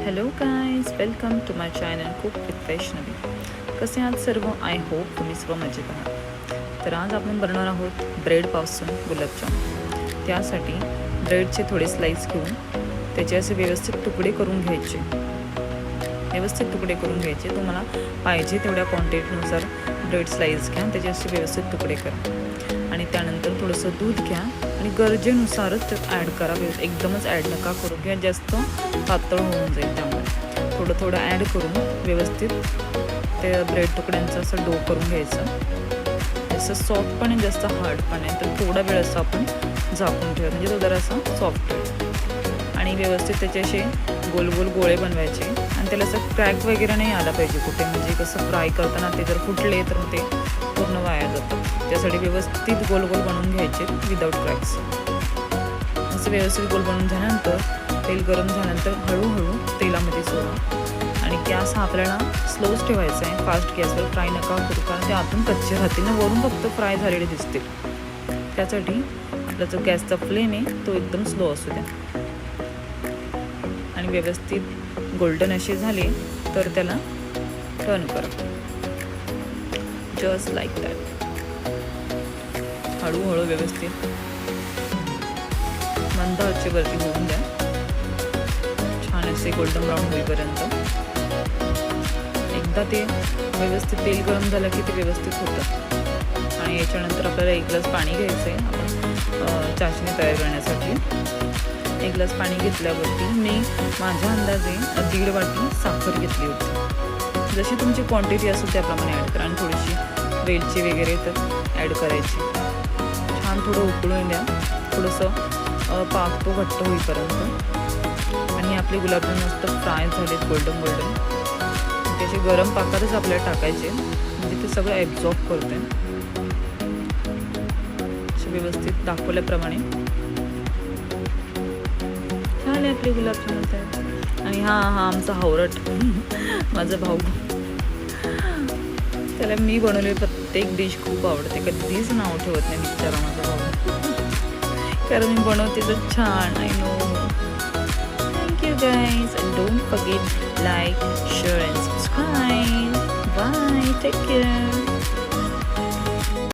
Hello guys, welcome to my channel cook with Vaishnavi. कसे आहात सर्व? आय होप तुम्ही सर्व मजेत आहात. तर आज आपण बनवणार आहोत ब्रेडपासून गुलाबजाम. त्यासाठी ब्रेडचे थोडे स्लाइस घेऊन त्याचे असे व्यवस्थित तुकडे करून घ्यायचे. तुम्हाला पाहिजे तेवढ्या क्वांटिटीनुसार ब्रेड स्लाइस घ्या, त्याचे असे व्यवस्थित तुकडे करा. आणि त्यानंतर थोडंसं दूध घ्या आणि गरजेनुसारच त्यात ॲड करा. एकदमच ॲड नका करू किंवा जास्त पातळ होऊन जाईल. त्यामुळे थोडं ॲड करून व्यवस्थित ते ब्रेड तुकड्यांचं असं डो करून घ्यायचं. असं सॉफ्ट पण आहे, जास्त हार्ड पण आहे, तर थोडा वेळ असं आपण झाकून ठेवा, म्हणजे तो जरासा सॉफ्ट होईल. आणि व्यवस्थित त्याचे असे गोल गोल गोळे बनवायचे आणि त्याला असं क्रॅक वगैरे नाही आला पाहिजे कुठे, म्हणजे कसं फ्राय करताना ते जर फुटले तर ते पूर्ण वाया जातं. त्यासाठी व्यवस्थित गोल गोल बनवून घ्यायचे विदाऊट क्रॅक्स. असं व्यवस्थित गोल बनवून झाल्यानंतर तेल गरम झाल्यानंतर हळूहळू तेलामध्ये सोडा आणि गॅस हा आपल्याला स्लोच ठेवायचा आहे. फास्ट गॅसवर फ्राय नका करू, कारण ते आतून कच्चे राहतील ना, वरून फक्त फ्राय झालेले दिसतील. त्यासाठी आपला जो गॅसचा फ्लेम आहे तो एकदम स्लो असू द्या. आणि व्यवस्थित गोल्डन असे झाले तर त्याला टर्न करा, जस्ट लाईक दॅट. हळूहळू व्यवस्थित मंद आचेवरती होऊन द्या, छान असे गोल्डन ब्राऊन होईपर्यंत. एकदा ते व्यवस्थित तेल गरम झालं की ते व्यवस्थित होतं. आणि याच्यानंतर आपल्याला 1 ग्लास पाणी घ्यायचं आहे आपण चाशणी तयार करण्यासाठी. 1 ग्लास पाणी घेतल्यावरती मी माझ्या अंदाजे 1.5 वाटी साखर घेतली होती. जशी तुमची क्वांटिटी असेल त्याप्रमाणे ॲड करा. आणि थोडीशी वेलची वगैरे तर ॲड करायची. छान थोडं उकळून द्या, थोडंसं पाक तो घट्ट होईपर्यंत. आणि आपले गुलाबजाम मस्त फ्राय झालेत गोल्डन गोल्डन. त्याचे गरम पाकातच आपल्याला टाकायचे, म्हणजे ते सगळं ॲब्झॉर्ब करते. असे व्यवस्थित दाखवल्याप्रमाणे झाले आपले गुलाबजाम तयार. आणि हा आमचा हावरट माझा भाऊ, त्याला मी बनवलेली प्रत्येक डिश खूप आवडते. कधीच नाव ठेवत नाही बिचारा माझा भाऊ, कारण मी बनवते तर छान. I know. Thank you guys, and don't forget like, share and subscribe. Bye, take care.